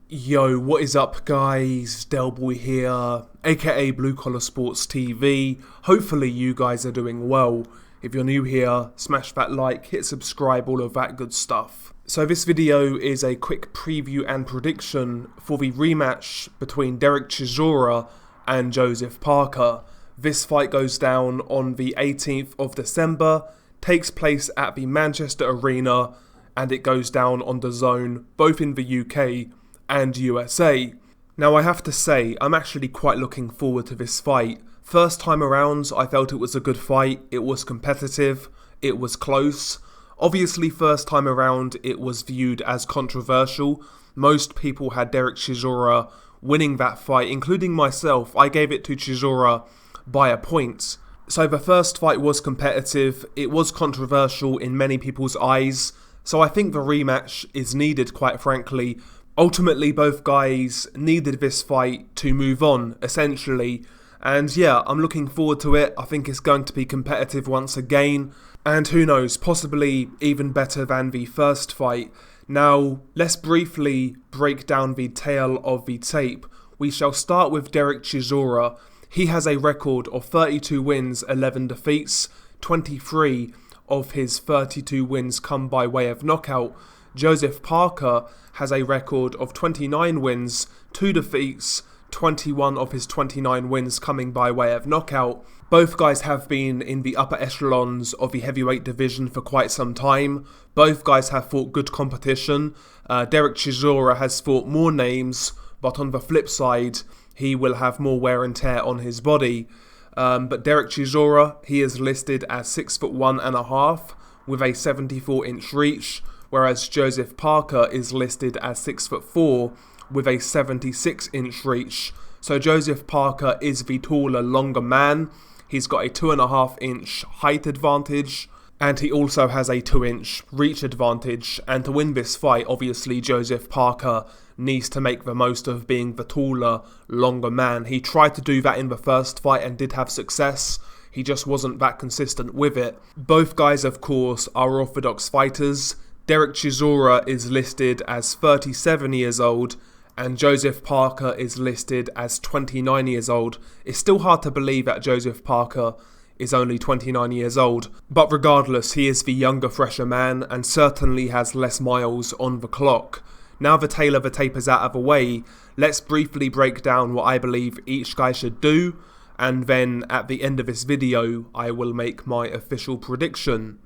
Yo, what is up guys? Delboy here, aka Blue Collar Sports TV. Hopefully you guys are doing well. If you're new here, smash that like, hit subscribe, all of that good stuff. So this video is a quick preview and prediction for the rematch between Dereck Chisora and Joseph Parker. This fight goes down on the 18th of December, takes place at the Manchester Arena, and it goes down on DAZN, both in the UK and USA. Now I have to say, I'm actually quite looking forward to this fight. First time around, I felt it was a good fight, it was competitive, it was close. Obviously first time around it was viewed as controversial. Most people had Dereck Chisora winning that fight, including myself. I gave it to Chisora by a point. So the first fight was competitive, it was controversial in many people's eyes, so I think the rematch is needed, quite frankly. Ultimately, both guys needed this fight to move on, essentially. And yeah, I'm looking forward to it. I think it's going to be competitive once again. And who knows, possibly even better than the first fight. Now, let's briefly break down the tale of the tape. We shall start with Dereck Chisora. He has a record of 32 wins, 11 defeats. 23 of his 32 wins come by way of knockout. Joseph Parker has a record of 29 wins, 2 defeats, 21 of his 29 wins coming by way of knockout. Both guys have been in the upper echelons of the heavyweight division for quite some time. Both guys have fought good competition. Dereck Chisora has fought more names, but on the flip side, he will have more wear and tear on his body. But Dereck Chisora, he is listed as 6'1.5" with a 74-inch reach, whereas Joseph Parker is listed as 6'4" with a 76-inch reach. So Joseph Parker is the taller, longer man. He's got a 2.5-inch height advantage, and he also has a 2-inch reach advantage. And to win this fight, obviously Joseph Parker needs to make the most of being the taller, longer man. He tried to do that in the first fight and did have success. He just wasn't that consistent with it. Both guys, of course, are orthodox fighters. Dereck Chisora is listed as 37 years old, and Joseph Parker is listed as 29 years old. It's still hard to believe that Joseph Parker is only 29 years old, but regardless, he is the younger, fresher man, and certainly has less miles on the clock. Now the tale of the tape is out of the way, let's briefly break down what I believe each guy should do, and then at the end of this video, I will make my official prediction.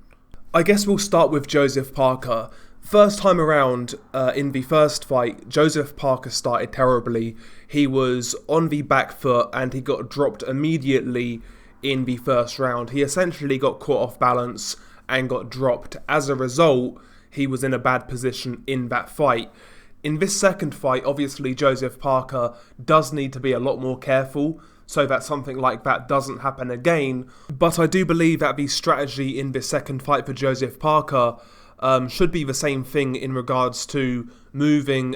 I guess we'll start with Joseph Parker. First time around, in the first fight, Joseph Parker started terribly. He was on the back foot and he got dropped immediately in the first round. He essentially got caught off balance and got dropped. As a result, he was in a bad position in that fight. In this second fight, obviously Joseph Parker does need to be a lot more careful so that something like that doesn't happen again. But I do believe that the strategy in this second fight for Joseph Parker should be the same thing in regards to moving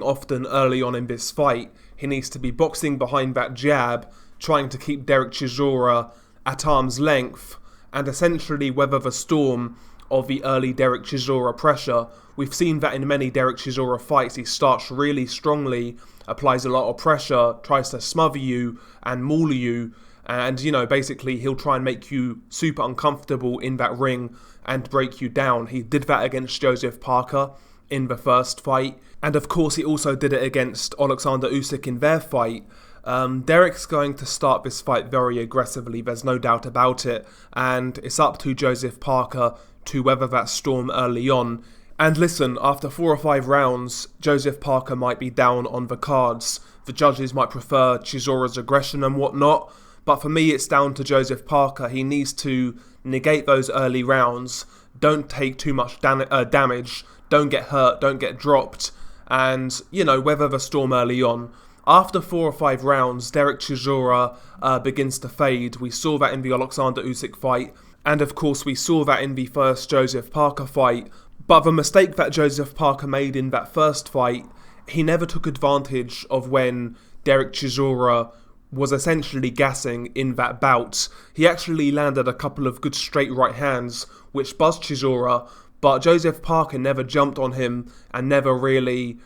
often early on in this fight. He needs to be boxing behind that jab, trying to keep Dereck Chisora at arm's length, and essentially weather the storm of the early Dereck Chisora pressure. We've seen that in many Dereck Chisora fights. He starts really strongly, applies a lot of pressure, tries to smother you and maul you, and basically he'll try and make you super uncomfortable in that ring and break you down. He did that against Joseph Parker in the first fight, and of course he also did it against Alexander Usyk in their fight. Dereck's going to start this fight very aggressively, there's no doubt about it, and it's up to Joseph Parker to weather that storm early on. And listen, after 4 or 5 rounds, Joseph Parker might be down on the cards. The judges might prefer Chisora's aggression and whatnot, but for me it's down to Joseph Parker. He needs to negate those early rounds, don't take too much damage, don't get hurt, don't get dropped, and, weather the storm early on. After 4 or 5 rounds, Dereck Chisora begins to fade. We saw that in the Alexander Usyk fight, and of course we saw that in the first Joseph Parker fight. But the mistake that Joseph Parker made in that first fight, he never took advantage of when Dereck Chisora was essentially gassing in that bout. He actually landed a couple of good straight right hands, which buzzed Chisora, but Joseph Parker never jumped on him and never really,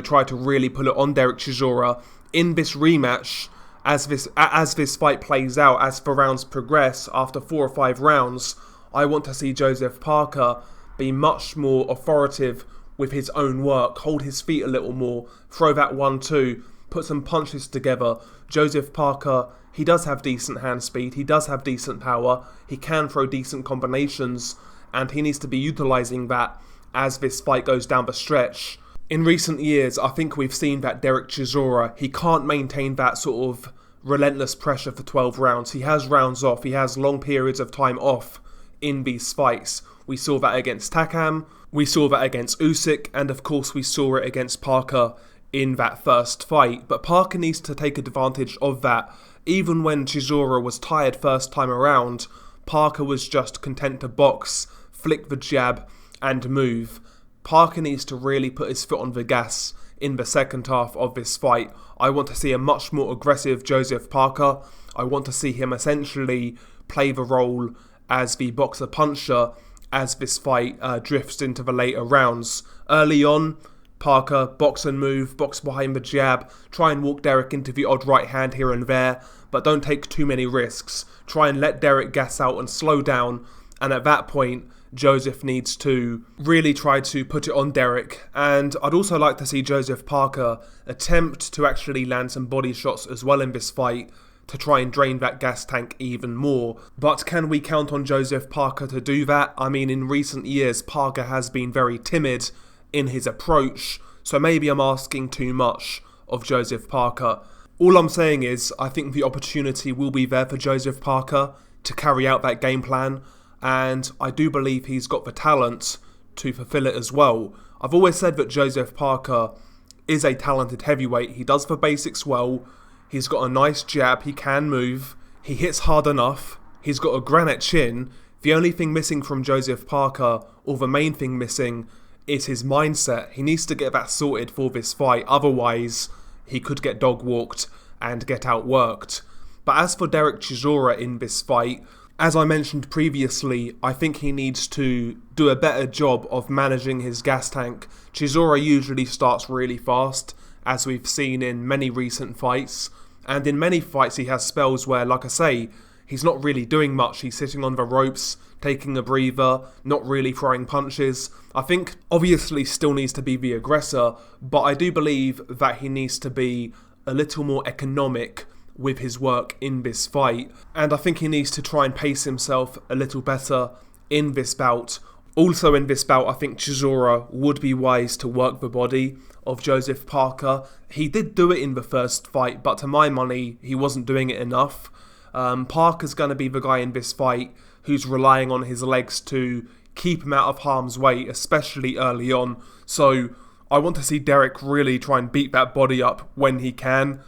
try to really pull it on Dereck Chisora in this rematch. As this fight plays out, as the rounds progress, after 4 or 5 rounds, I want to see Joseph Parker be much more authoritative with his own work, hold his feet a little more, throw that 1-2, put some punches together. Joseph Parker, he does have decent hand speed, he does have decent power, he can throw decent combinations, and he needs to be utilising that as this fight goes down the stretch. In recent years, I think we've seen that Dereck Chisora, he can't maintain that sort of relentless pressure for 12 rounds. He has rounds off, he has long periods of time off in these fights. We saw that against Takam, we saw that against Usyk, and of course we saw it against Parker in that first fight. But Parker needs to take advantage of that. Even when Chisora was tired first time around, Parker was just content to box, flick the jab, and move. Parker needs to really put his foot on the gas in the second half of this fight. I want to see a much more aggressive Joseph Parker. I want to see him essentially play the role as the boxer-puncher as this fight drifts into the later rounds. Early on, Parker, box and move, box behind the jab, try and walk Dereck into the odd right hand here and there, but don't take too many risks. Try and let Dereck gas out and slow down, and at that point, Joseph needs to really try to put it on Dereck. And I'd also like to see Joseph Parker attempt to actually land some body shots as well in this fight to try and drain that gas tank even more. But can we count on Joseph Parker to do that? I mean, in recent years, Parker has been very timid in his approach, so maybe I'm asking too much of Joseph Parker. All I'm saying is, I think the opportunity will be there for Joseph Parker to carry out that game plan, and I do believe he's got the talent to fulfill it as well. I've always said that Joseph Parker is a talented heavyweight. He does the basics well, he's got a nice jab, he can move, he hits hard enough, he's got a granite chin. The only thing missing from Joseph Parker, or the main thing missing, is his mindset. He needs to get that sorted for this fight, otherwise he could get dog walked and get outworked. But as for Dereck Chisora in this fight, as I mentioned previously, I think he needs to do a better job of managing his gas tank. Chisora usually starts really fast, as we've seen in many recent fights, and in many fights he has spells where, like I say, he's not really doing much. He's sitting on the ropes, taking a breather, not really throwing punches. I think obviously still needs to be the aggressor, but I do believe that he needs to be a little more economic with his work in this fight, and I think he needs to try and pace himself a little better in this bout. Also in this bout, I think Chisora would be wise to work the body of Joseph Parker. He did do it in the first fight, but to my money, he wasn't doing it enough. Parker's going to be the guy in this fight who's relying on his legs to keep him out of harm's way, especially early on. So I want to see Dereck really try and beat that body up when he can,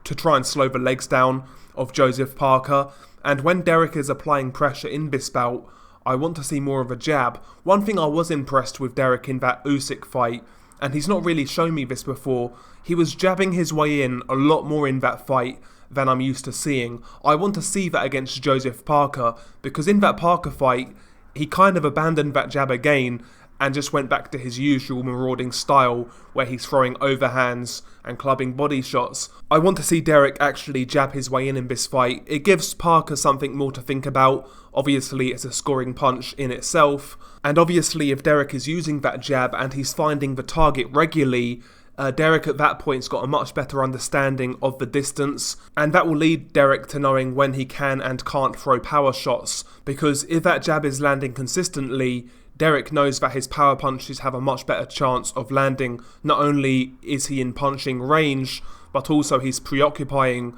to try and slow the legs down of Joseph Parker. And when Dereck is applying pressure in this bout, I want to see more of a jab. One thing I was impressed with Dereck in that Usyk fight, and he's not really shown me this before, he was jabbing his way in a lot more in that fight than I'm used to seeing. I want to see that against Joseph Parker, because in that Parker fight, he kind of abandoned that jab again and just went back to his usual marauding style where he's throwing overhands and clubbing body shots. I want to see Dereck actually jab his way in this fight. It gives Parker something more to think about. Obviously, it's a scoring punch in itself. And obviously, if Dereck is using that jab and he's finding the target regularly, Dereck at that point's got a much better understanding of the distance, and that will lead Dereck to knowing when he can and can't throw power shots, because if that jab is landing consistently, Dereck knows that his power punches have a much better chance of landing. Not only is he in punching range, but also he's preoccupying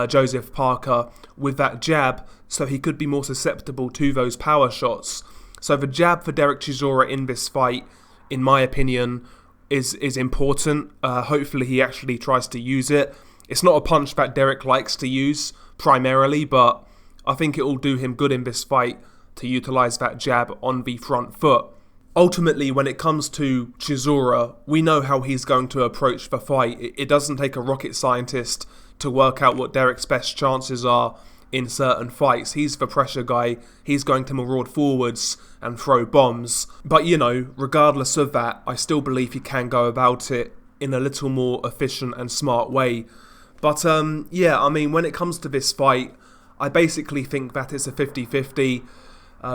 Joseph Parker with that jab, so he could be more susceptible to those power shots. So the jab for Dereck Chisora in this fight, in my opinion, is important. Hopefully he actually tries to use it. It's not a punch that Dereck likes to use primarily, but I think it will do him good in this fight to utilise that jab on the front foot. Ultimately, when it comes to Chisora, we know how he's going to approach the fight. It doesn't take a rocket scientist to work out what Dereck's best chances are in certain fights. He's the pressure guy, he's going to maraud forwards and throw bombs. But you know, regardless of that, I still believe he can go about it in a little more efficient and smart way. But yeah, I mean, when it comes to this fight, I basically think that it's a 50-50.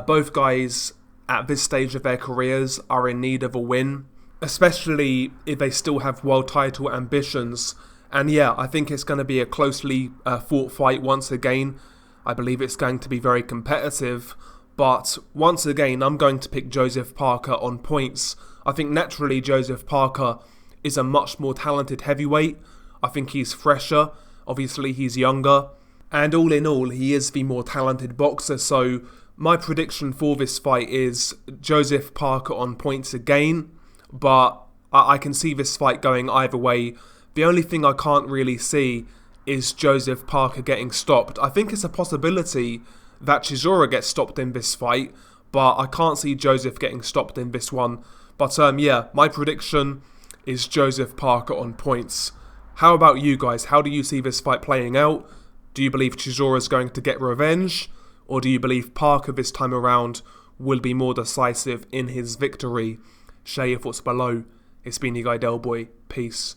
Both guys at this stage of their careers are in need of a win, especially if they still have world title ambitions. And yeah, I think it's going to be a closely fought fight once again. I believe it's going to be very competitive. But once again, I'm going to pick Joseph Parker on points. I think naturally Joseph Parker is a much more talented heavyweight. I think he's fresher. Obviously, he's younger. And all in all, he is the more talented boxer. So my prediction for this fight is Joseph Parker on points again. But I can see this fight going either way. The only thing I can't really see is Joseph Parker getting stopped. I think it's a possibility that Chisora gets stopped in this fight, but I can't see Joseph getting stopped in this one. But yeah, my prediction is Joseph Parker on points. How about you guys? How do you see this fight playing out? Do you believe Chisora is going to get revenge? Or do you believe Parker this time around will be more decisive in his victory? Share your thoughts below. It's been your guy Delboy. Peace.